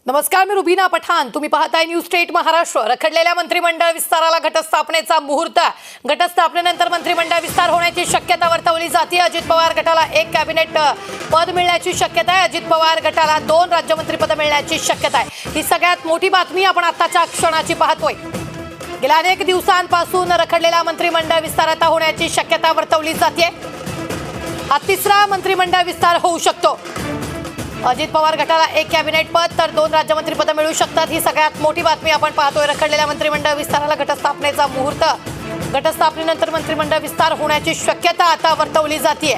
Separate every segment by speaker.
Speaker 1: नमस्कार, मी रुबीना पठाण. तुम्ही पाहताय न्यूज स्टेट महाराष्ट्र. रखडलेल्या मंत्रिमंडळ विस्ताराला घटस्थापनेचा मुहूर्त. घटस्थापनेनंतर मंत्रिमंडळ विस्तार होण्याची शक्यता वर्तवली जाते. अजित पवार गटाला 1 कॅबिनेट पद मिळण्याची शक्यता आहे. अजित पवार गटाला 2 राज्यमंत्रीपद मिळण्याची शक्यता आहे. ही सगळ्यात मोठी बातमी आपण आताच्या क्षणाची पाहतोय. गेल्या अनेक दिवसांपासून रखडलेला मंत्रिमंडळ विस्तार आता होण्याची शक्यता वर्तवली जाते. हा 3रा मंत्रिमंडळ विस्तार होऊ शकतो. अजित पवार गटाला 1 कॅबिनेट पद तर 2 राज्यमंत्रीपद मिळू शकतात. ही सगळ्यात मोठी बातमी आपण पाहतोय. रखडलेल्या मंत्रिमंडळ विस्ताराला घटस्थापनेचा मुहूर्त. घटस्थापनेनंतर मंत्रिमंडळ विस्तार होण्याची शक्यता आता वर्तवली जाते.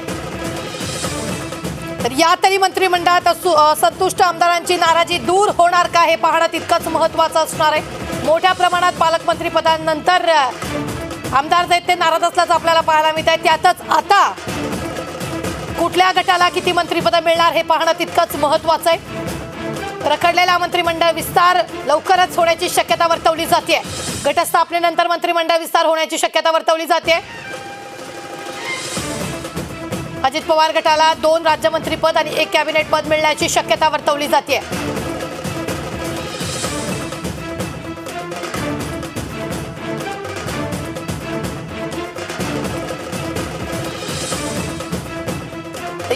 Speaker 1: तर या तरी मंत्रिमंडळात असंतुष्ट आमदारांची नाराजी दूर होणार का हे पाहणं तितकंच महत्त्वाचं असणार आहे. मोठ्या प्रमाणात पालकमंत्री पदांनंतर आमदार जे ते नाराज असल्याचं आपल्याला पाहायला मिळत आहे. त्यातच आता कुठल्या गटाला किती मंत्रिपद मिळणार हे पाहणं तितकंच महत्त्वाचं आहे. रखडलेला मंत्रिमंडळ विस्तार लवकरच होण्याची शक्यता वर्तवली जाते. घटस्थापनेनंतर मंत्रिमंडळ विस्तार होण्याची शक्यता वर्तवली जाते. अजित पवार गटाला 2 राज्यमंत्रीपद आणि 1 कॅबिनेट पद मिळण्याची शक्यता वर्तवली जाते.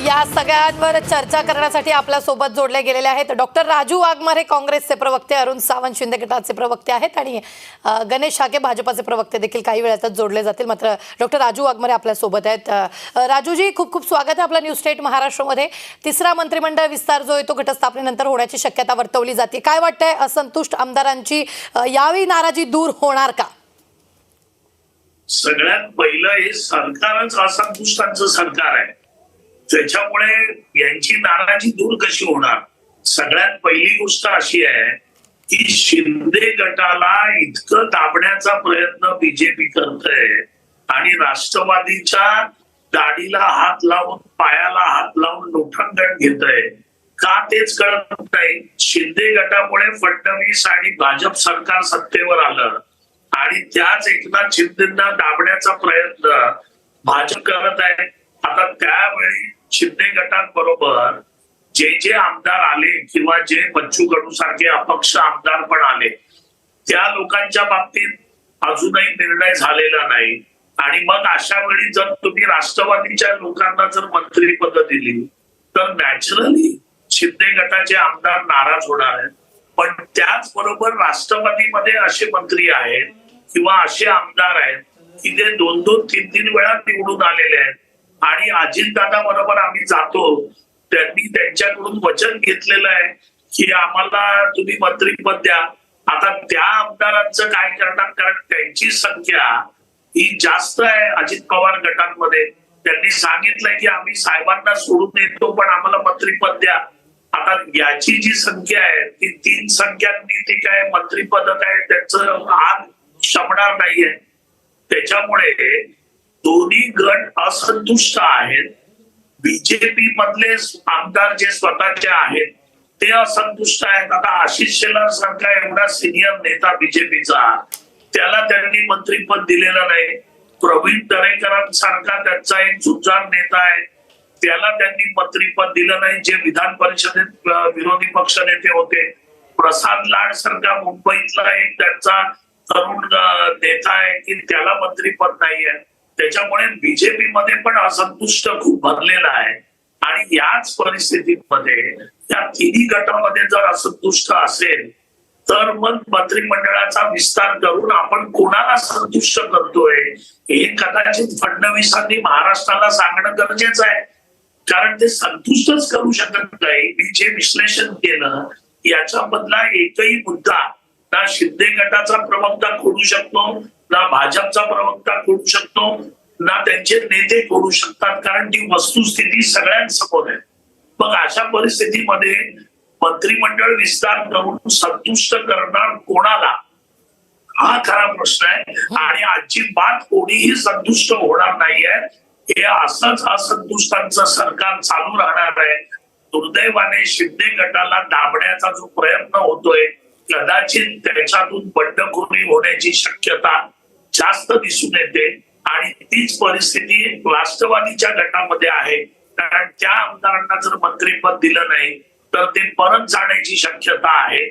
Speaker 1: या सगळ्यांवर चर्चा करण्यासाठी आपल्या सोबत जोडले गेलेले आहेत डॉक्टर राजू वाघमारे, काँग्रेसचे प्रवक्ते, अरुण सावंत शिंदे गटाचे प्रवक्ते आहेत आणि गणेश हाके भाजपाचे प्रवक्ते देखील काही वेळातच जोडले जातील. मात्र डॉक्टर राजू वाघमारे आपल्या सोबत आहेत. राजूजी, खूप खूप स्वागत आहे आपला न्यूज स्टेट महाराष्ट्रमध्ये. 3रा मंत्रिमंडळ विस्तार जो आहे तो घटस्थापनेनंतर होण्याची शक्यता वर्तवली जाते. काय वाटतंय, असंतुष्ट आमदारांची यावेळी नाराजी दूर होणार का?
Speaker 2: सगळ्यात पहिलं हे सरकारच असंतुष्टांचं सरकार आहे. त्याच्यामुळे यांची नाराजी दूर कशी होणार? सगळ्यात पहिली गोष्ट अशी आहे की शिंदे गटाला इतकं दाबण्याचा प्रयत्न बीजेपी करतंय आणि राष्ट्रवादीच्या दाढीला हात लावून, पायाला हात लावून लोटांगण घेतंय का तेच कळत नाही. शिंदे गटामुळे फडणवीस आणि भाजप सरकार सत्तेवर आलं आणि त्याच एकनाथ शिंदेंना दाबण्याचा प्रयत्न भाजप करत आहे. आता त्यावेळी शिंदे गटांबरोबर जे आमदार आले किंवा जे बच्चू कडू सारखे अपक्ष आमदार पण आले, त्या लोकांच्या बाबतीत अजूनही निर्णय झालेला नाही. आणि मग अशा वेळी जर तुम्ही राष्ट्रवादीच्या लोकांना जर मंत्रीपद दिली तर नॅचरली शिंदे गटाचे आमदार नाराज होणार आहेत. पण त्याचबरोबर राष्ट्रवादीमध्ये असे मंत्री आहेत किंवा असे आमदार आहेत की ते 2-2, 3-3 वेळा निवडून आलेले आहेत आणि अजितदादा बरोबर आम्ही जातो, त्यांनी त्यांच्याकडून वचन घेतलेलं आहे की आम्हाला तुम्ही मंत्रीपद द्या. आता त्या आमदारांचं काय करणार? कारण त्यांची संख्या ही जास्त आहे अजित पवार गटांमध्ये. त्यांनी सांगितलंय की आम्ही साहेबांना सोडून येतो पण आम्हाला मंत्रीपद द्या. आता याची जी संख्या आहे ती 3 संख्यांनी ती काय मंत्रीपद काय त्यांचं आग शमणार नाहीये. त्याच्यामुळे दोन्ही गट असंतुष्ट आहेत. बीजेपी मधले आमदार जे स्वतःचे आहेत ते असंतुष्ट आहेत. आता आशिष शेलार सारखा एवढा सिनियर नेता बीजेपीचा, त्याला त्यांनी मंत्रीपद दिलेलं नाही. प्रवीण दरेकरांसारखा त्यांचा एक जुजान नेता आहे, त्याला त्यांनी मंत्रीपद दिलं नाही, जे विधान परिषदेत विरोधी पक्ष नेते होते. प्रसाद लाड सारखा मुंबईतला एक त्यांचा तरुण नेता आहे की त्याला मंत्रीपद नाहीये. त्याच्यामुळे बीजेपी मध्ये पण असंतुष्ट खूप भरलेला आहे. आणि याच परिस्थितीमध्ये या तिन्ही गटामध्ये जर असंतुष्ट असेल तर मग मंत्रिमंडळाचा विस्तार करून आपण कोणाला संतुष्ट करतोय हे कदाचित फडणवीसांनी महाराष्ट्राला सांगणं गरजेचं आहे. कारण ते संतुष्टच करू शकत नाही. मी जे विश्लेषण केलं याच्यामधला एकही मुद्दा ना शिंदे गटाचा प्रवक्ता खोडू शकतो, ना भाजपचा प्रवक्ता खोडू शकतो, ना त्यांचे नेते खोडू शकतात. कारण ती वस्तुस्थिती सगळ्यांसमोर आहे. मग अशा परिस्थितीमध्ये मंत्रिमंडळ विस्तार करून संतुष्ट करणार कोणाला, हा खरा प्रश्न आहे. आणि अजिबात कोणीही संतुष्ट होणार नाहीये. हे असंच असंतुष्टांचं सरकार चालू राहणार आहे. दुर्दैवाने शिंदे गटाला दाबण्याचा जो प्रयत्न होतोय कदाचित त्याच्यातून बंडखोरी होण्याची शक्यता जास्त दिसून येते. आणि तीच परिस्थिती राष्ट्रवादीच्या गटामध्ये आहे. कारण त्या आमदारांना जर मंत्रिपद दिलं नाही तर ते परत जाण्याची शक्यता आहे.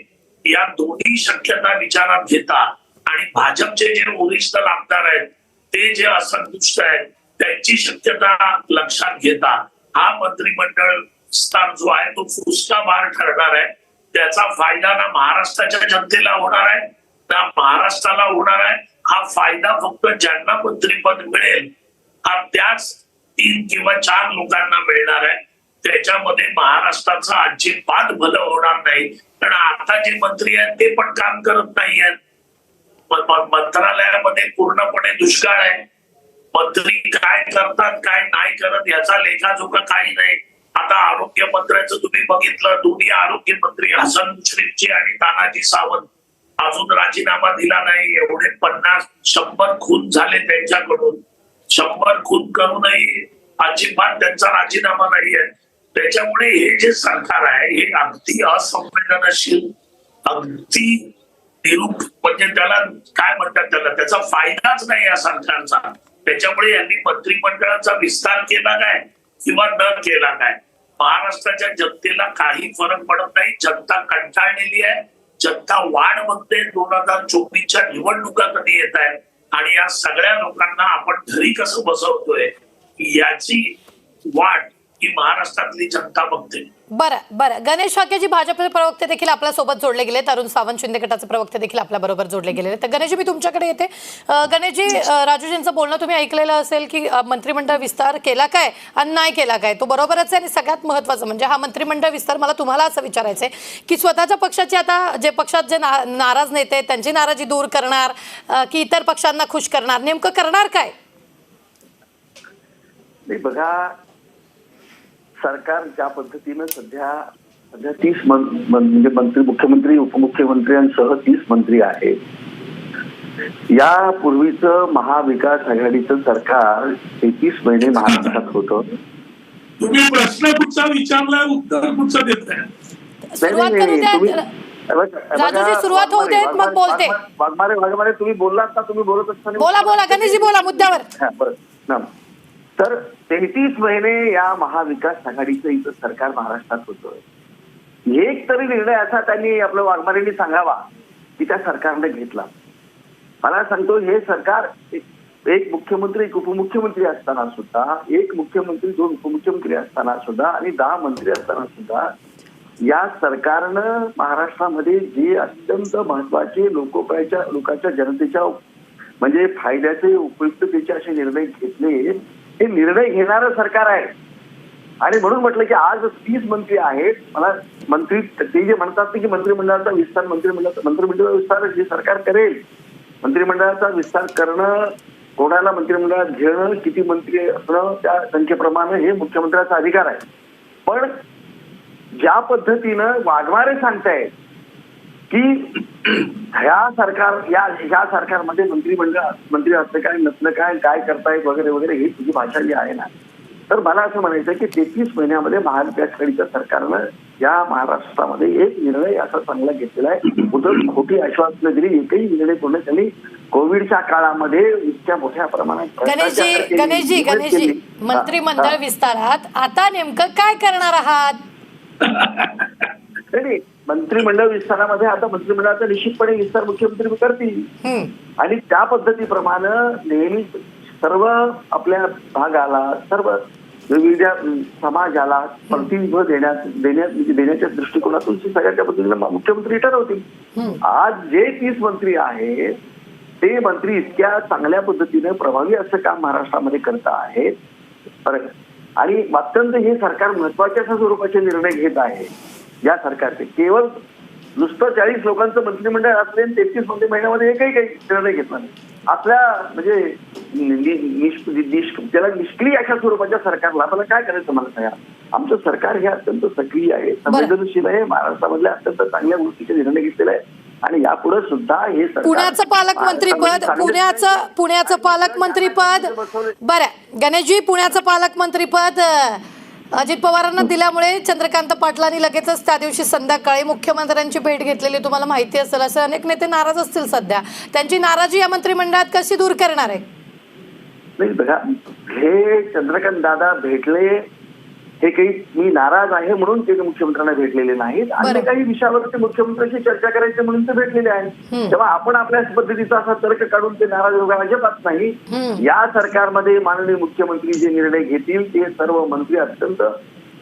Speaker 2: या दोन्ही शक्यता विचारात घेता आणि भाजपचे जे ओरिजिनल आमदार आहेत ते जे असंतुष्ट आहेत त्यांची शक्यता लक्षात घेता हा मंत्रिमंडळ विस्तार जो आहे तो फुसका मार ठरणार आहे. त्याचा फायदा ना महाराष्ट्राच्या जनतेला होणार आहे ना महाराष्ट्राला होणार आहे. हा फायदा फक्त ज्यांना मंत्रिपद मिळेल हा त्याच 3 किंवा 4 लोकांना मिळणार आहे. त्याच्यामध्ये महाराष्ट्राचं अजिबात भलं होणार नाही. कारण आता जे मंत्री आहेत ते पण काम करत नाही आहेत. मंत्रालयामध्ये पूर्णपणे दुष्काळ आहे. मंत्री काय करतात काय नाही करत याचा लेखाजोखा काही नाही. आता आरोग्य मंत्र्याचं तुम्ही बघितलं, दोन्ही आरोग्य मंत्री हसन मुश्रीफची आणि तानाजी सावंत अजून राजीनामा दिला नाही. एवढे 50-100 खून झाले त्यांच्याकडून. 100 खून करूनही अजिबात त्यांचा राजीनामा नाहीये. त्याच्यामुळे हे जे सरकार आहे हे अगदी असंवेदनशील, अगदी निरूप, म्हणजे त्याला काय म्हणतात, त्याचा फायदाच नाही या सरकारचा. त्याच्यामुळे यांनी मंत्रिमंडळाचा विस्तार केला काय किंवा न केला काय महाराष्ट्राच्या जनतेला काही फरक पडत नाही. जनता कंटाळलेली आहे. जनता वाढ बघते. 2024च्या निवडणुका कधी येत आहेत आणि या सगळ्या लोकांना आपण घरी कसं बसवतोय याची वाट ही महाराष्ट्रातली जनता बघते.
Speaker 1: बरं गणेश फाकेजी भाजपचे प्रवक्ते देखील आपल्या सोबत जोडले गेले. अरुण सावंत शिंदे गटाचे प्रवक्ते देखील आपल्या बरोबर जोडले गेलेले. तर गणेशजी मी तुमच्याकडे येते. गणेशजी, राजूजींचं बोलणं तुम्ही ऐकलेलं असेल की मंत्रिमंडळ विस्तार केला काय आणि नाही केला काय, तो बरोबरच आहे. आणि सगळ्यात महत्त्वाचं म्हणजे हा मंत्रिमंडळ विस्तार, मला तुम्हाला असं विचारायचं आहे की स्वतःच्या पक्षाची, आता जे पक्षात जे नाराज नेते आहेत त्यांची नाराजी दूर करणार की इतर पक्षांना खुश करणार, नेमकं करणार काय?
Speaker 3: बघा, सरकार ज्या पद्धतीनं सध्या 30 म्हणजे मंत्री, मुख्यमंत्री, उपमुख्यमंत्र्यांसह 30 मंत्री आहेत. यापूर्वीचं महाविकास आघाडीचं सरकार 33 महिने महाराष्ट्रात होतं.
Speaker 2: तुम्ही प्रश्न कुठचा विचारलाय, उत्तर कुठचं देताय?
Speaker 1: सुरुवात करू द्या राजूजी, सुरुवात होऊ देत मग बोलते.
Speaker 3: वाघमारे तुम्ही बोललात ना, तुम्ही बोलत असताना
Speaker 1: बोला गणेशजी, बोला मुद्द्यावर.
Speaker 3: तर 33 महिने या महाविकास आघाडीचं इथं सरकार महाराष्ट्रात होतं. एक तरी निर्णय असा त्यांनी आपल्या वाघमारेंनी सांगावा की त्या सरकारने घेतला. मला सांगतो, हे सरकार एक मुख्यमंत्री, एक उपमुख्यमंत्री असताना सुद्धा, एक मुख्यमंत्री, 2 उपमुख्यमंत्री असताना सुद्धा आणि 10 मंत्री असताना सुद्धा या सरकारनं महाराष्ट्रामध्ये जे अत्यंत महत्वाचे लोकांच्या जनतेच्या म्हणजे फायद्याचे, उपयुक्ततेचे असे निर्णय घेतले. हे निर्णय घेणारं सरकार आहे. आणि म्हणून म्हटलं की आज 30 मंत्री आहेत. मला मंत्री ते जे म्हणतात की मंत्रिमंडळाचा विस्तार, मंत्रिमंडळ विस्तार जे सरकार करेल, मंत्रिमंडळाचा विस्तार करणं, कोणाला मंत्रिमंडळात घेणं, किती मंत्री असणं त्या संख्येप्रमाणे हे मुख्यमंत्र्याचा अधिकार आहे. पण ज्या पद्धतीनं वाघमारे सांगतायत की ह्या सरकारमध्ये मंत्री असलं काय नसलं काय करतायत वगैरे वगैरे, ही तुझी भाषा जी आहे ना, तर मला असं म्हणायचं की 33 महिन्यामध्ये महाविकास आघाडीच्या सरकारनं या महाराष्ट्रामध्ये एक निर्णय असा चांगला घेतलेला आहे. उद्या खोटी आश्वासनं दिली, एकही निर्णय पूर्ण त्यांनी कोविडच्या काळामध्ये इतक्या मोठ्या प्रमाणात.
Speaker 1: गणेशजी, मंत्रिमंडळ विस्तारात आता नेमकं काय करणार आहात?
Speaker 3: नाही, मंत्रिमंडळ विस्तारामध्ये आता मंत्रिमंडळाचा निश्चितपणे विस्तार मुख्यमंत्री करतील आणि त्या पद्धतीप्रमाणे नेहमी सर्व आपल्या भागाला, सर्व वेगवेगळ्या समाजाला प्रतिनिधित्व देण्याच्या दृष्टिकोनातून सगळ्या पद्धतीने मुख्यमंत्री ठरवतील. आज जे 30 मंत्री आहेत ते मंत्री इतक्या चांगल्या पद्धतीने प्रभावी असं काम महाराष्ट्रामध्ये करत आहेत आणि अत्यंत हे सरकार महत्वाच्या स्वरूपाचे निर्णय घेत आहे. या सरकारचे केवळ नुसतं 40 लोकांचं मंत्रिमंडळ असले 33 महिन्यामध्ये एकही काही निर्णय घेतला नाही. आपल्या म्हणजे त्याला निष्क्रिय अशा स्वरूपाच्या सरकारला आपल्याला काय करायचं मला सांगा. आमचं सरकार हे अत्यंत सक्रिय आहे, संवेदनशील आहे, महाराष्ट्रामधल्या अत्यंत चांगल्या गोष्टीचे निर्णय घेतलेले आहे आणि यापुढे सुद्धा हे
Speaker 1: पुण्याचं पालकमंत्रीपद बरं गणेशजी, पुण्याचं पालकमंत्रीपद अजित पवारांना दिल्यामुळे चंद्रकांत पाटलांनी लगेचच त्या दिवशी संध्याकाळी मुख्यमंत्र्यांची भेट घेतलेली, तुम्हाला माहिती असेल. असे अनेक नेते नाराज असतील सध्या. त्यांची नाराजी या मंत्रिमंडळात कशी दूर करणार आहे?
Speaker 3: नाही बघा, हे चंद्रकांत दादा भेटले हे काही मी नाराज आहे म्हणून ते मुख्यमंत्र्यांना भेटलेले नाहीत आणि
Speaker 1: बरं.
Speaker 3: काही विषयावर ते मुख्यमंत्र्यांशी चर्चा करायची म्हणून ते भेटलेले आहेत. तेव्हा आपण आपल्या पद्धतीचा असा तर्क काढून ते नाराज वगैरे अजिबात नाही. या सरकारमध्ये माननीय मुख्यमंत्री जे निर्णय घेतील ते सर्व मंत्री अत्यंत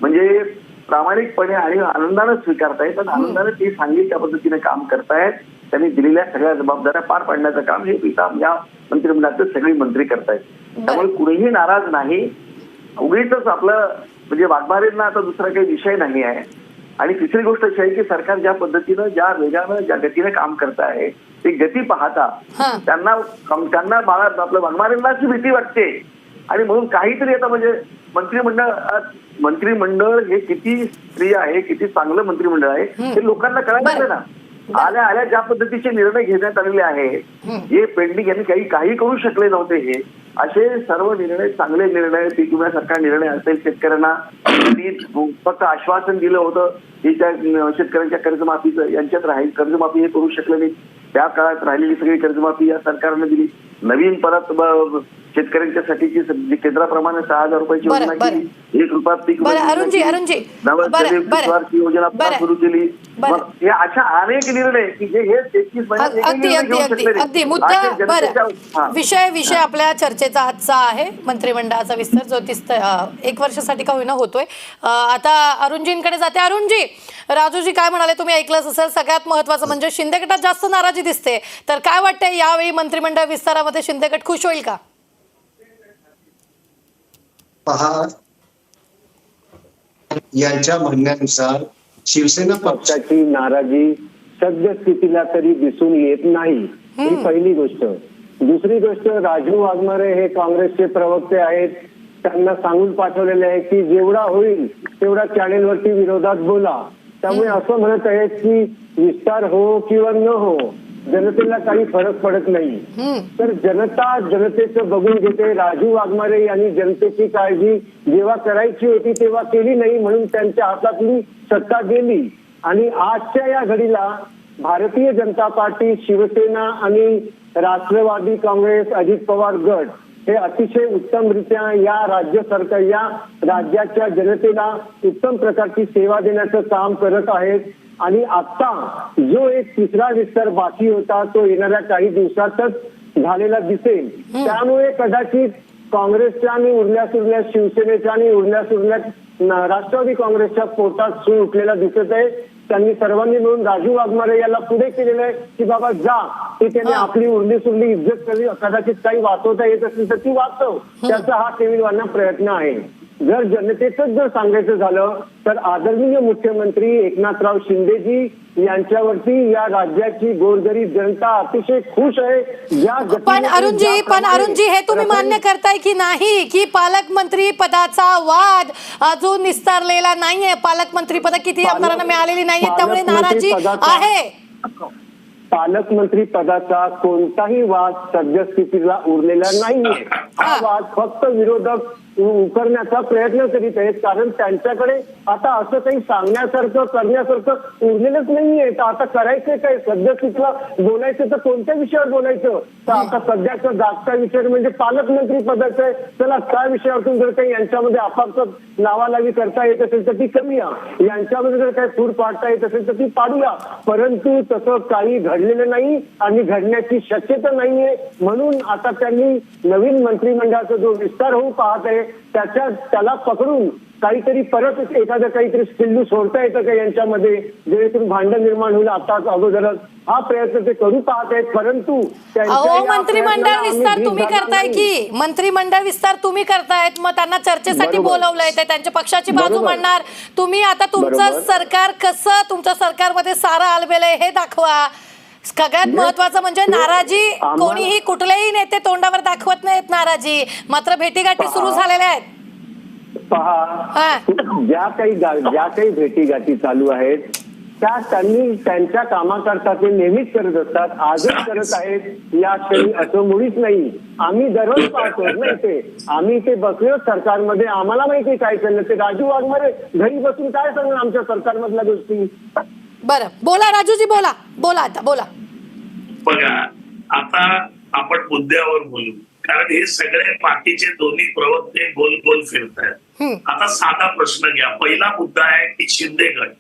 Speaker 3: म्हणजे प्रामाणिकपणे आणि आनंदानं स्वीकारतायत आणि आनंदाने ते सांगेल त्या पद्धतीने काम करतायत. त्यांनी दिलेल्या सगळ्या जबाबदाऱ्या पार पाडण्याचं काम हे काम या मंत्रिमंडळाचे सगळे मंत्री करतायत. त्यामुळे कुणीही नाराज नाही. उगीच आपलं म्हणजे वाघमारेंना आता दुसरा काही विषय नाही आहे. आणि तिसरी गोष्ट अशी आहे की सरकार ज्या पद्धतीनं ज्या वेगानं ज्या गतीने काम करत आहे ती गती पाहता त्यांना आपलं वाघमारेंनाच भीती वाटते. आणि म्हणून काहीतरी आता म्हणजे मंत्रिमंडळ हे किती स्त्रिय आहे किती चांगलं मंत्रिमंडळ आहे हे लोकांना कळायला लागलं ना. आल्या ज्या पद्धतीचे निर्णय घेण्यात आलेले आहेत जे पेंडिंग यांनी काही करू शकले नव्हते हे असे सर्व निर्णय चांगले निर्णय पीक विम्यासारखा निर्णय असेल. शेतकऱ्यांना फक्त आश्वासन दिलं होतं की त्या शेतकऱ्यांच्या कर्जमाफीचं यांच्यात राहील कर्जमाफी हे करू शकले नाही. त्या काळात राहिलेली सगळी कर्जमाफी या सरकारने दिली. नवीन परत शेतकऱ्यांच्यासाठीची केंद्राप्रमाणे 6,000 रुपयाची योजना केली. 1 रुपया पीक योजना सुरू केली. हे अशा अनेक निर्णय की जे हे 33 महिन्यात
Speaker 1: अगदी मुद्दा बरं विषय आपल्या चर्चेचा आजचा आहे मंत्रिमंडळाचा विस्तार जो 1 वर्षासाठी का होईना होतोय. आता अरुणजींकडे जाते. अरुणजी, राजूजी काय म्हणाले तुम्ही ऐकलंच असेल. सगळ्यात महत्वाचं म्हणजे शिंदे गटात जास्त नाराजी दिसते. तर काय वाटतंय यावेळी मंत्रिमंडळ विस्तारामध्ये शिंदे गट खुश होईल का?
Speaker 4: पहा, यांच्या म्हणण्यानुसार शिवसेना
Speaker 5: पक्षाची नाराजी सद्यस्थितीला तरी दिसून येत नाही. ही पहिली गोष्ट. दुसरी गोष्ट, राजू वाघमारे हे काँग्रेसचे प्रवक्ते आहेत. त्यांना सांगून पाठवलेले आहे की जेवढा होईल तेवढा चॅनेलवरती विरोधात बोला. त्यामुळे असं म्हणत आहेत की विस्तार हो किंवा न हो जनतेला काही फरक पडत नाही. तर जनता जनतेचं बघून घेते. राजू वाघमारे यांनी जनतेची काळजी जेव्हा करायची होती तेव्हा केली नाही म्हणून त्यांच्या हातातली सत्ता गेली. आणि आजच्या या घडीला भारतीय जनता पार्टी, शिवसेना आणि राष्ट्रवादी काँग्रेस, अजित पवार गट हे अतिशय उत्तमरित्या या राज्य सरकार या राज्याच्या जनतेला उत्तम प्रकारची सेवा देण्याचं काम करत आहेत. आणि आता जो एक तिसरा विस्तार बाकी होता तो येणाऱ्या काही दिवसातच झालेला दिसेल. त्यामुळे कदाचित काँग्रेसच्या आणि उरल्या सुरल्या शिवसेनेच्या आणि उरल्या सुरल्या राष्ट्रवादी काँग्रेसच्या पोटात सूर उठलेला दिसत आहे. त्यांनी सर्वांनी मिळून राजू वाघमारे याला पुढे केलेलं आहे की बाबा जा, की त्याने आपली उरली सुरली इज्जत करी, कदाचित काही वाचवता येत असेल तर ती वाचव. त्याचा हा केविलवाना प्रयत्न आहे. जर जनतेचंच जर सांगायचं झालं तर आदरणीय मुख्यमंत्री एकनाथराव शिंदेजी यांच्यावरती या राज्याची गोरगरीब जनता अतिशय खुश आहे.
Speaker 1: पण अरुणजी हे तुम्ही मान्य करताय की नाही की पालकमंत्री पदाचा वाद अजून निस्तारलेला नाहीये? पालकमंत्री पद किती आमदारांना मिळालेली नाहीये त्यामुळे नाराजी आहे.
Speaker 5: पालकमंत्री पदाचा कोणताही वाद सद्यस्थितीला उरलेला नाहीये. हा वाद फक्त विरोधक उकरण्याचा प्रयत्न करीत आहेत. कारण त्यांच्याकडे आता असं काही सांगण्यासारखं करण्यासारखं उरलेलंच नाहीये. तर आता करायचंय काय? सद्यस्थितीला बोलायचं तर कोणत्या विषयावर बोलायचं? तर आता सध्याचा जागता विषय म्हणजे पालकमंत्री पदाचा आहे. चला त्या विषयावरून जर काही यांच्यामध्ये आपापसात लावालावी करता येत असेल तर ती करूया. यांच्यामध्ये जर काही फूड पाडता येत असेल तर ती पाडूया. परंतु तसं काही घडलेलं नाही आणि घडण्याची शक्यता नाहीये. म्हणून आता त्यांनी नवीन मंत्रिमंडळाचा जो विस्तार होऊ पाहत आहे त्याला पकडून काहीतरी परत एखादं काहीतरी स्किल्लू सोडता येतं का यांच्यामध्ये जेणेकरून भांडण निर्माण होईल. आताच अगोदरच हा प्रयत्न ते करू पाहत आहेत. परंतु
Speaker 1: मंत्रिमंडळ विस्तार तुम्ही करताय की मंत्रिमंडळ विस्तार तुम्ही करतायत मग त्यांना चर्चेसाठी बोलवलंय ते त्यांच्या पक्षाची बाजू मांडणार तुम्ही. आता तुमचं सरकार कसं तुमच्या सरकारमध्ये सारं आलबेलंय हे दाखवा. सगळ्यात महत्वाचं म्हणजे नाराजी कोणीही कुठलेही नेते तोंडावर दाखवत नाहीत नाराजी, मात्र भेटीगाठी सुरू झालेल्या आहेत.
Speaker 5: पहा, ज्या काही भेटीगाठी चालू आहेत त्या त्यांनी त्यांच्या कामाकरता ते नेहमीच करत असतात. आजच करत आहेत या क्षणी असं मुळीच नाही. आम्ही दररोज पाहतो नाही ते. आम्ही ते बसलो सरकारमध्ये, आम्हाला माहिती काय चाललं ते. राजू वाघमारे घरी बसून काय सांगणार आमच्या सरकारमधल्या गोष्टी?
Speaker 1: बरं बोला राजूजी, बोला आता बोला.
Speaker 2: बघा, आता आपण मुद्द्यावर बोलू. कारण हे सगळे बाकीचे दोन्ही प्रवक्ते गोल गोल फिरतायत. आता साधा प्रश्न घ्या. पहिला मुद्दा आहे की शिंदे गट.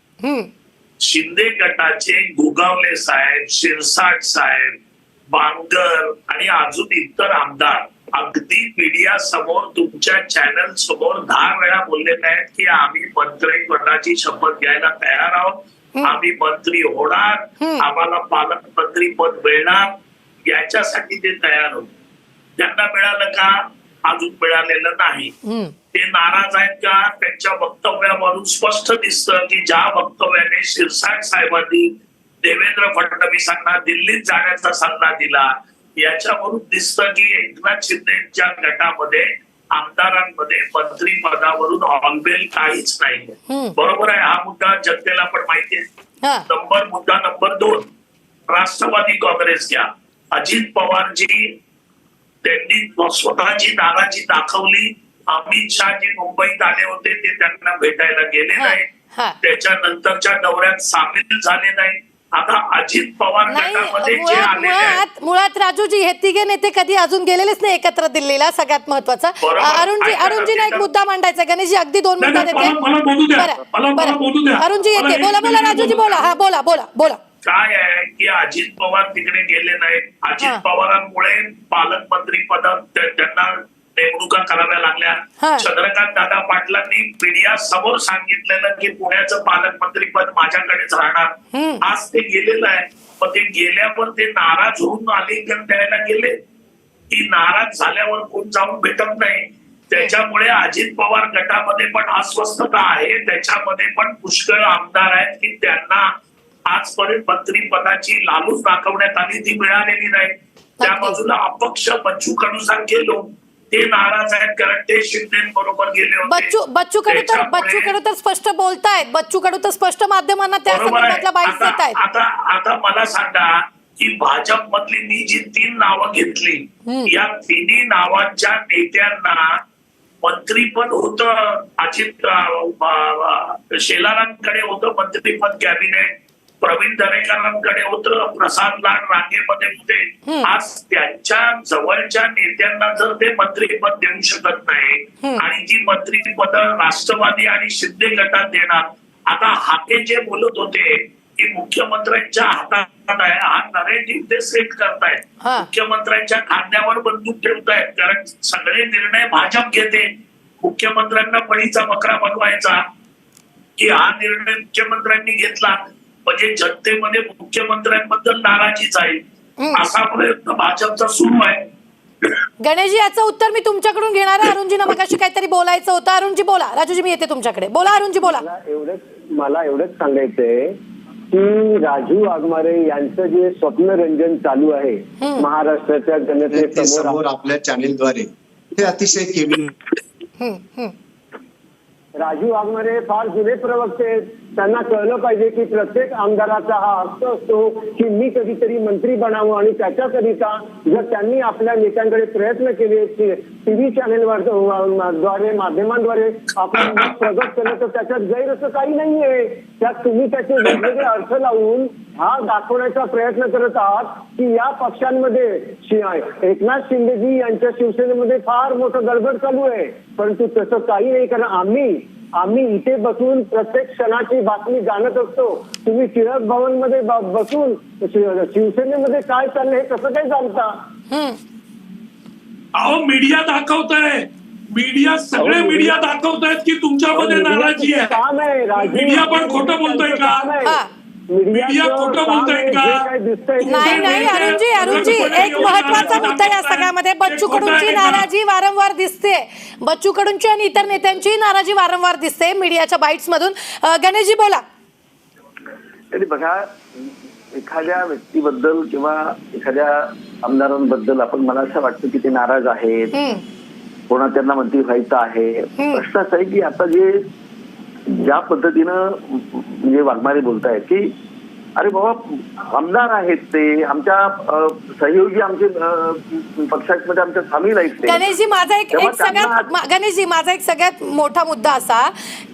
Speaker 2: शिंदे गटाचे गोगावले साहेब, शिरसाट साहेब, बांगर आणि अजून इतर आमदार अगदी मीडिया समोर तुमच्या चॅनल समोर 10 वेळा बोललेले आहेत की आम्ही मंत्रिपदाची शपथ घ्यायला तयार आहोत, आम्ही मंत्री होणार, आम्हाला पालकमंत्री पद मिळणार, याच्यासाठी ते तयार होते. त्यांना मिळालं का? अजून मिळालेलं नाही. ते नाराज आहेत का? त्यांच्या वक्तव्यावरून स्पष्ट दिसतं की ज्या वक्तव्याने शिरसाट साहेबांनी देवेंद्र फडणवीसांना दिल्लीत जाण्याचा सल्ला दिला, याच्यावरून दिसतं की एकनाथ शिंदेच्या गटामध्ये आमदारांमध्ये मंत्री पदावरून ऑलबेल काहीच नाही. बरोबर आहे. हा मुद्दा जनतेला पण माहिती आहे. मुद्दा नंबर 2, राष्ट्रवादी काँग्रेस घ्या. अजित पवारजी त्यांनी स्वतःची नाराजी दाखवली. अमित शहाजी मुंबईत आले होते, ते त्यांना भेटायला गेले नाही, त्याच्यानंतरच्या दौऱ्यात सामील झाले नाही. आता अजित पवार गटामध्ये जे आले
Speaker 1: मुळात राजूजी हे तिघे नेते कधी अजून गेलेलेच नाही एकत्र दिल्लीला. सगळ्यात महत्वाचा अरुणजींना एक मुद्दा मांडायचा. गणेशजी अगदी 2 मिनिटं देते. अरुणजी येते. बोला राजूजी बोला. हा बोला.
Speaker 2: काय आहे की अजित पवार तिकडे गेले नाहीत. अजित पवारांमुळे पालकमंत्री पद त्यांना नेमणुका कराव्या लागल्या. चंद्रकांत दादा पाटलांनी मीडिया समोर सांगितलेलं की पुण्याचं पालकमंत्री पद माझ्याकडेच राहणार. आज ते गेलेलं आहे. पण ते गेल्यावर ते नाराज होऊन आलिंगन द्यायला गेले की नाराज झाल्यावर कोण जाऊन भेटत नाही. त्याच्यामुळे अजित पवार गटामध्ये पण अस्वस्थता आहे. त्याच्यामध्ये पण पुष्कळ आमदार आहेत की त्यांना आजपर्यंत मंत्रीपदाची लालूच दाखवण्यात आली, ती मिळालेली नाही. त्या बाजूला अपक्ष बच्चू कडू सारखे लोक ते नाराज आहेत कारण ते शिंदेबरोबर गेले होते.
Speaker 1: बच्चू कडू तर स्पष्ट बोलतायत. बच्चू कडू तर स्पष्ट माध्यमांना त्या संदर्भातला बाईट देत आहेत.
Speaker 2: आता मला सांगा की भाजप मधली मी जी 3 नावं घेतली, या 3 नावांच्या नेत्यांना मंत्रीपद होतं. अजित शेलारांकडे होतं मंत्रीपद कॅबिनेट, प्रवीण दरेकरांकडे होतं, प्रसाद लाड रांगेमध्ये होते. आज त्यांच्या जवळच्या नेत्यांना जर ते मंत्रीपद देऊ शकत नाही आणि जी मंत्रीपद राष्ट्रवादी आणि शिंदे गटात देणार. आता हाके जे बोलत होते की मुख्यमंत्र्यांच्या हातात आहे, हा नरेटिव्ह ते सेट करतायत. मुख्यमंत्र्यांच्या खांद्यावर बंदूक ठेवतायत कारण सगळे निर्णय भाजप घेते. मुख्यमंत्र्यांना बळीचा बकरा बनवायचा की हा निर्णय मुख्यमंत्र्यांनी घेतला म्हणजे जनतेमध्ये मुख्यमंत्र्यांबद्दल नाराजीच आहे. असा प्रयत्न भाजपचा सुरू आहे.
Speaker 1: गणेशजी याचं उत्तर मी तुमच्याकडून घेणार आहे. अरुणजींना मगाशी काहीतरी बोलायचं होतं. अरुणजी बोला. राजूजी मी येते तुमच्याकडे. बोला अरुणजी बोला.
Speaker 5: मला एवढंच सांगायचंय की राजू वाघमारे यांचं जे स्वप्नरंजन चालू आहे महाराष्ट्राच्या जनतेसमोर
Speaker 4: आपल्या चॅनेलद्वारे, ते अतिशय केविल.
Speaker 5: राजू वाघमारे फार जुने प्रवक्ते आहेत. त्यांना कळलं पाहिजे की प्रत्येक आमदाराचा हा हक्क असतो की मी कधीतरी मंत्री बनावं आणि त्याच्याकरिता जर त्यांनी आपल्या नेत्यांकडे प्रयत्न केले टीव्ही चॅनेलवर द्वारे माध्यमांद्वारे आपण मत प्रगट केलं तर त्याच्यात गैर असं काही नाहीये. त्यात तुम्ही त्याचे वेगवेगळे अर्थ लावून हा दाखवण्याचा प्रयत्न करत आहात की या पक्षांमध्ये एकनाथ शिंदेजी यांच्या शिवसेनेमध्ये फार मोठं गडबड चालू आहे. परंतु तसं काही नाही कारण आम्ही इथे बसून प्रत्येक क्षणाची बातमी जाणत असतो. तुम्ही टिळक भवन मध्ये बसून शिवसेनेमध्ये काय चाललंय हे कसं काय जाणता?
Speaker 6: अहो मीडिया दाखवताय. सगळे मीडिया दाखवतायत की तुमच्यामध्ये नाराजी आहे.
Speaker 5: काम आहे.
Speaker 6: मीडिया पण खोटं बोलतोय का? मीडिया खोटं बोलतोय का?
Speaker 1: नाही अरुणजी एक महत्वाचा मुद्दा या सगळ्यामध्ये बच्चू कडूंची नाराजी वारंवार दिसते. बच्चू कडूंची आणि इतर नेत्यांची नाराजी वारंवार दिसते मीडियाच्या बाईट्स मधून. गणेशजी बोला.
Speaker 3: बघा, एखाद्या व्यक्तीबद्दल किंवा एखाद्या आमदारांबद्दल आपण मला असं वाटतं की ते नाराज आहेत, कोणा त्यांना मंत्री व्हायचं आहे. प्रश्न असा आहे की आता ज्या पद्धतीनं म्हणजे वाघमारे बोलतायत की अरे बाबा आमदार आहेत ते, आमच्या सहयोगी आमचे पक्षामध्ये आमच्या सामील आहेत ते.
Speaker 1: गणेशजी माझा एक
Speaker 3: तेव्हा
Speaker 1: गणेशजी माझा एक सगळ्यात मोठा मुद्दा असा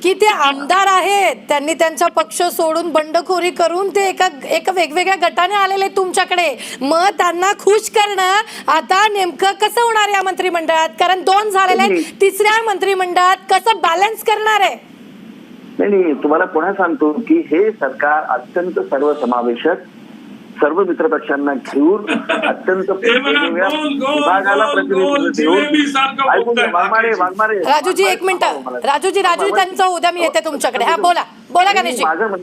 Speaker 1: की ते आमदार आहेत, त्यांनी त्यांचा पक्ष सोडून बंडखोरी करून ते एका वेगवेगळ्या गटाने आलेले तुमच्याकडे. मग त्यांना खुश करणं आता नेमकं कसं होणार या मंत्रिमंडळात? कारण 2 झालेले आहेत, तिसऱ्या मंत्रिमंडळात कसं बॅलन्स करणार आहे?
Speaker 3: नाही, तुम्हाला पुन्हा सांगतो की हे सरकार अत्यंत सर्वसमावेशक, सर्व मित्रपक्षांना घेऊन अत्यंत विभागाला प्रतिनिधित्व देऊन. वाघमारे
Speaker 1: राजूजी एक मिनिट, राजूजी त्यांचं उद्या मी येते तुमच्याकडे. हा बोला गणेशजी.
Speaker 3: माझं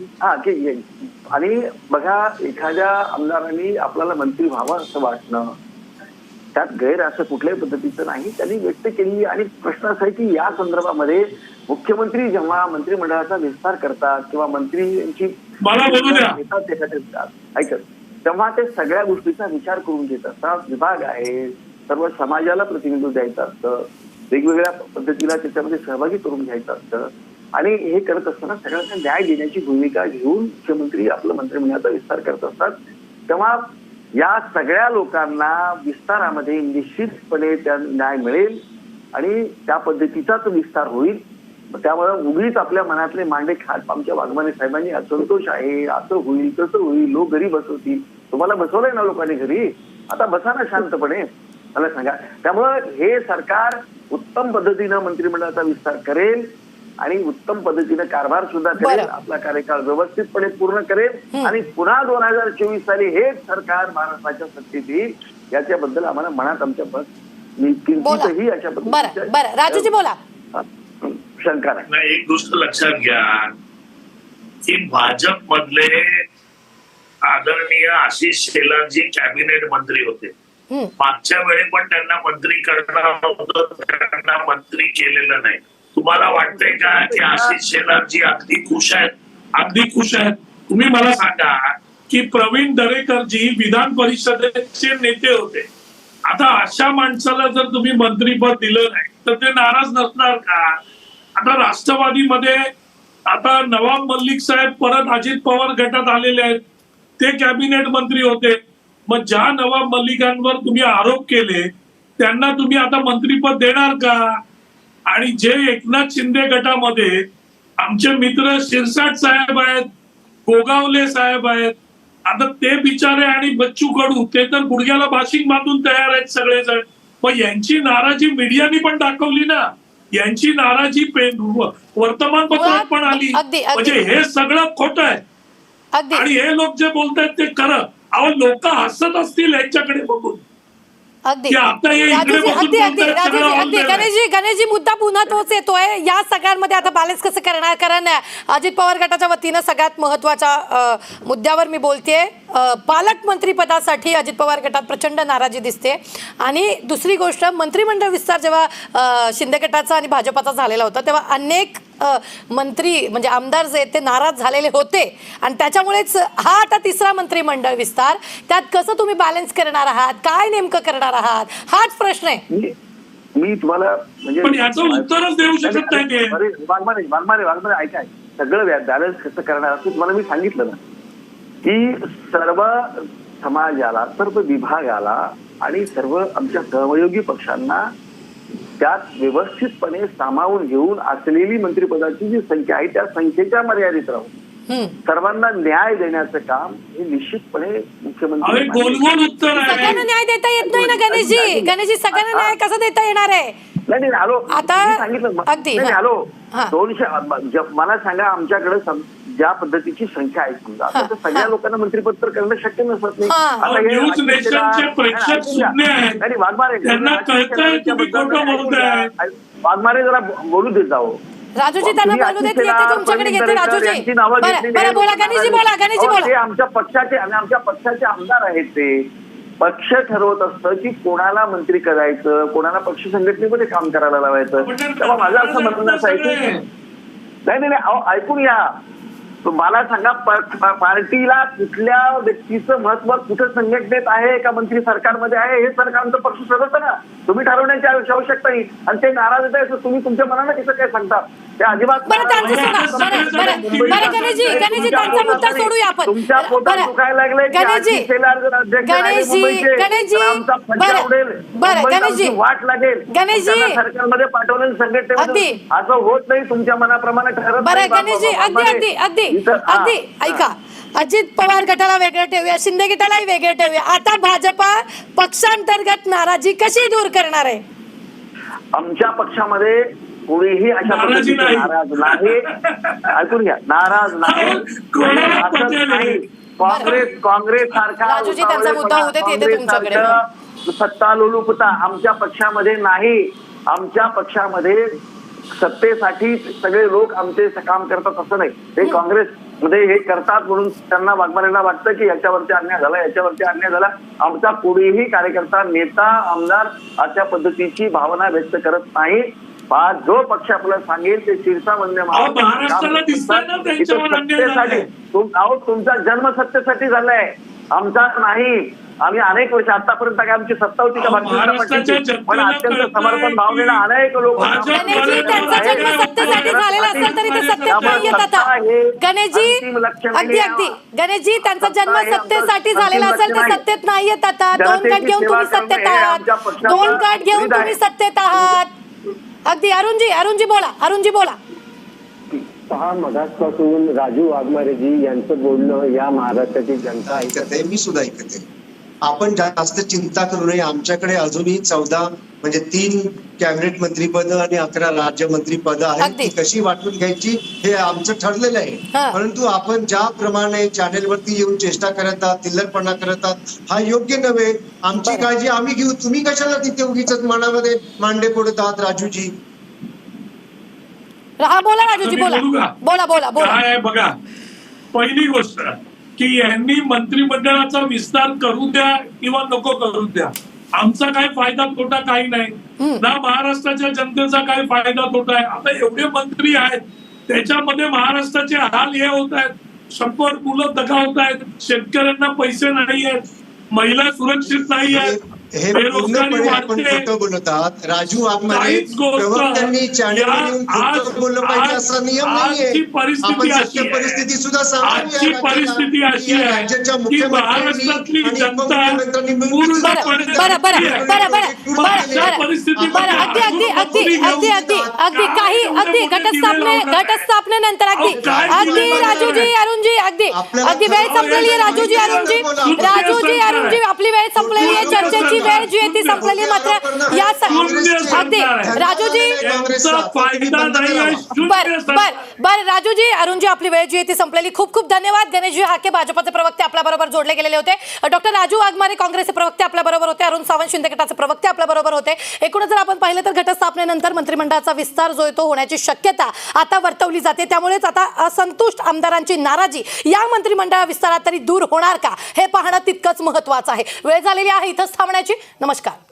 Speaker 3: की आणि बघा, एखाद्या आमदारांनी आपल्याला मंत्री व्हावं असं वाटणं त्यात गैर असं कुठल्याही पद्धतीचं नाही, त्यांनी व्यक्त केली. आणि प्रश्न असा आहे की या संदर्भामध्ये मुख्यमंत्री जेव्हा मंत्रिमंडळाचा विस्तार करतात किंवा मंत्री यांची ऐकत, तेव्हा ते सगळ्या गोष्टीचा विचार करून घेत असतात. विभाग आहे, सर्व समाजाला प्रतिनिधित्व द्यायचं असतं, वेगवेगळ्या पद्धतीला त्याच्यामध्ये सहभागी करून घ्यायचं असतं. आणि हे करत असताना सगळ्यांना न्याय देण्याची भूमिका घेऊन मुख्यमंत्री आपलं मंत्रिमंडळाचा विस्तार करत असतात. तेव्हा या सगळ्या लोकांना विस्तारामध्ये निश्चितपणे त्या न्याय मिळेल आणि त्या पद्धतीचाच विस्तार होईल. त्यामुळे उगीच आपल्या मनातले मांडे खात आमच्या वाघमारे साहेबांनी असंतोष आहे, असं होईल तसं होईल, लोक घरी बसवतील. तुम्हाला बसवलंय ना लोकांनी घरी, आता बसा ना शांतपणे, मला सांगा. त्यामुळं हे सरकार उत्तम पद्धतीनं मंत्रिमंडळाचा विस्तार करेल आणि उत्तम पद्धतीने कारभार सुद्धा करेल, आपला कार्यकाळ व्यवस्थितपणे पूर्ण करेल आणि पुन्हा 2024 साली हेच सरकार महाराष्ट्राच्या सत्तेत येईल, याच्याबद्दल आम्हाला मनात आमच्या किंचितही अशा
Speaker 1: बरं राजूजी बोला.
Speaker 3: शंका नाही.
Speaker 2: एक गोष्ट लक्षात घ्या की भाजप मधले आदरणीय आशिष शेलार जी कॅबिनेट मंत्री होते, मागच्या वेळी पण त्यांना मंत्री करणार होतं, त्यांना मंत्री केलेलं नाही. तुम्हाला वाटतंय का की आशिष शेलारजी अगदी खुश आहेत?
Speaker 6: अगदी खुश आहेत. तुम्ही मला सांगा की प्रवीण दरेकरजी विधान परिषदेचे नेते होते. आता अशा माणसाला जर तुम्ही मंत्रीपद दिलं नाही तर ते नाराज नसणार का? आता राष्ट्रवादीमध्ये आता नवाब मलिक साहेब परत अजित पवार गटात आलेले आहेत, ते कॅबिनेट मंत्री होते. मग ज्या नवाब मलिकांवर तुम्ही आरोप केले त्यांना तुम्ही आता मंत्रीपद देणार का? आणि जे एकनाथ शिंदे गटामध्ये आमचे मित्र शिरसाट साहेब आहेत, गोगावले साहेब आहेत, आता ते बिचारे आणि बच्चू कडू ते तर गुडघ्याला बाशिंग बांधून तयार आहेत सगळेजण. मग यांची नाराजी मीडियानी पण दाखवली ना, यांची नाराजी वर्तमानपत्रात पण आली. म्हणजे हे सगळं खोटं आहे. आणि हे लोक जे बोलतायत ते खरं. अहो, लोक हसत असतील यांच्याकडे बघून.
Speaker 1: गणेशजी मुद्दा पुन्हा तोच येतोय. या सगळ्यांमध्ये आता बॅलन्स कसं करणार? कारण अजित पवार गटाच्या वतीनं सगळ्यात महत्वाच्या मुद्द्यावर मी बोलतेय. पालकमंत्री पदासाठी अजित पवार गटात प्रचंड नाराजी दिसते. आणि दुसरी गोष्ट, मंत्रिमंडळ विस्तार जेव्हा शिंदे गटाचा आणि भाजपाचा झालेला होता तेव्हा अनेक मंत्री म्हणजे आमदार जे ते नाराज झालेले होते आणि त्याच्यामुळेच हा आता तिसरा मंत्रिमंडळ विस्तार. त्यात कसं तुम्ही बॅलन्स करणार आहात? काय नेमकं करणार आहात? हाच प्रश्न आहे.
Speaker 3: मी तुम्हाला म्हणजे
Speaker 6: याचं उत्तरच देऊ शकत नाही.
Speaker 3: वाघमारे ऐकाय, सगळं बॅलन्स कसं करणार असं तुम्हाला मी सांगितलं ना की सर्व समाजाला, सर्व विभागाला आणि सर्व आमच्या सहयोगी पक्षांना त्यात व्यवस्थितपणे सामावून घेऊन असलेली मंत्रिपदाची जी संख्या आहे त्या संख्येच्या मर्यादित राहून सर्वांना न्याय देण्याचं काम हे निश्चितपणे मुख्यमंत्री.
Speaker 1: सगळ्यांना न्याय देता येत नाही ना गणेशजी, सगळ्यांना न्याय कसा देता येणार आहे?
Speaker 3: नाही हॅलो,
Speaker 1: आता
Speaker 3: सांगितलं
Speaker 1: अगदी
Speaker 3: हॅलो 200. मला सांगा, आमच्याकडे ज्या पद्धतीची संख्या आहे समजा, आता सगळ्या लोकांना मंत्रिपद तर करणं शक्य नसत नाही. वाघमारे जरा बोलू देत जाओ.
Speaker 1: राजूजी त्यांना बोलू देत, येते तुमच्याकडे घेते. राजूजी बोला. गणेशजी बोला.
Speaker 3: आमच्या पक्षाचे आमदार आहेत, ते पक्ष ठरवत असतं की कोणाला मंत्री करायचं, कोणाला पक्ष संघटनेमध्ये काम करायला लावायचं. तेव्हा माझं असं म्हणणं आहे की नाही ऐकून या, मला सांगा पार्टीला कुठल्या व्यक्तीचं महत्व कुठं संघटनेत आहे का मंत्री सरकारमध्ये आहे हे सरकारचं पक्ष सदस्य ना तुम्ही ठरवण्याची आवश्यकता नाही. आणि ते नाराज आहे तुम्ही तुमच्या मनानं कसं काय सांगता ते अजिबात
Speaker 1: बरं त्यांचं सोडा. बरं गणेशजी त्यांचा मुद्दा सोडूया आपण.
Speaker 3: तुमच्या पोटात दुखायला लागले वाट लागेल सरकारमध्ये पाठवलेल्या संघटनेमध्ये असं होत नाही तुमच्या मनाप्रमाणे ठरत.
Speaker 1: बरं गणेशजी अगदी ऐका, अजित पवार गटाला वेगळं ठेवूया, शिंदे गटालाही वेगळं ठेवूया. आता भाजपा पक्षांतर्गत नाराजी कशी दूर करणार आहे?
Speaker 3: आमच्या पक्षामध्ये कोणीही अशा पद्धतीने नाराज नाही. ऐकून घ्या, नाराज नाही. काँग्रेस सारखा
Speaker 1: राजूजी त्यांचा मुद्दा होते ते तुमच्याकडे
Speaker 3: सत्ता लोलुपता आमच्या पक्षामध्ये नाही. आमच्या पक्षामध्ये सत्तेसाठी सगळे लोक आमचे काम करतात असं नाही. ते काँग्रेसमध्ये हे करतात म्हणून त्यांना वाघमारेंना वाटतं की याच्यावरती अन्याय झाला. आमचा कोणीही कार्यकर्ता नेता आमदार अशा पद्धतीची भावना व्यक्त करत नाही. जो पक्ष आपल्याला सांगेल ते शिरसावंद्य तुमचा जन्म सत्तेसाठी झालाय, आमचा नाही. आम्ही अनेक वर्ष आतापर्यंत काय आमची सत्ता होती का पण अत्यंत समर्पण भावनेला अनेक लोक
Speaker 1: त्यांचा जन्म सत्तेसाठी झालेला असेल तरी ते सत्तेत नाही येत आता. गणेशजी त्यांचा जन्म सत्तेसाठी झालेला असेल ते सत्तेत नाही येत आता. 2 गट घेऊन तुम्ही सत्तेत आहात. अगदी अरुणजी बोला.
Speaker 5: पहा, मगासपासून राजू वाघमारेजी यांचं बोलणं या महाराष्ट्राची जनता
Speaker 4: ऐकते, मी सुद्धा ऐकते. आपण जास्त चिंता करू नये. आमच्याकडे अजूनही 14 म्हणजे 3 कॅबिनेट मंत्रीपद आणि 11 राज्यमंत्रीपद आहेत. ती कशी वाटून घ्यायची हे आमचं ठरलेलं आहे. परंतु आपण ज्याप्रमाणे चॅनेलवरती येऊन चेष्टा करत आहात, तिल्लरपणा करत आहात, हा योग्य नव्हे. आमची काळजी आम्ही घेऊ. तुम्ही कशाला तिथे उगीच मनामध्ये मांडे पडत आहात? राजूजी
Speaker 1: बोला. राजूजी बोला.
Speaker 6: काय आहे बघा, पहिली गोष्ट की यांनी मंत्रिमंडळाचा विस्तार करू द्या किंवा नको करू द्या, आमचा काय फायदा तोटा काही नाही ना. महाराष्ट्राच्या जनतेचा काय फायदा तोटा आहे? आता एवढे मंत्री आहेत त्याच्यामध्ये महाराष्ट्राचे हाल हे होत आहेत. 100 मुलं दगावत आहेत, शेतकऱ्यांना पैसे नाही आहेत, महिला सुरक्षित नाही आहेत,
Speaker 4: हे पूर्णपणे आपण खोटं बोलत आहात. राजू वाघमारे प्रवक्त्यांनी चॅनेलवर येऊन खोटं बोललं पाहिजे असा नियम नाहीये. आपण सत्य परिस्थिती सुद्धा सांगावी. राज्याच्या मुख्यमंत्र्यांनी आणि उपमुख्यमंत्र्यांनी मिळून
Speaker 1: अगदी घटस्थापनेनंतर अगदी राजूजी वेळ संपलेली आहे. राजूजी आपली वेळ संपलेली आहे. चर्चेची वेळ जी आहे ती संपलेली. मात्र या अगदी राजूजी बर राजूजी अरुणजी आपली वेळ जी आहे ती संपलेली. खूप खूप धन्यवाद. गणेशजी हाके भाजपचे प्रवक्ते आपल्या बरोबर जोडले गेलेले होते. डॉक्टर राजू वाघमारे काँग्रेसचे प्रवक्ते आपल्या बरोबर होते. अरुण सावंत शिंदे गटाचे प्रवक्ते आपल्या बरोबर होते. एकूणच जर आपण पाहिलं तर घटस्थापनेनंतर मंत्रिमंडळाचा विस्तार जो आहे तो होण्याची शक्यता आता वर्तवली जाते. त्यामुळेच आता असंतुष्ट आमदारांची नाराजी या मंत्रिमंडळ विस्तारात तरी दूर होणार का हे पाहणं तितकंच महत्त्वाचं आहे. वेळ झालेली आहे इथंच थांबण्याची. नमस्कार.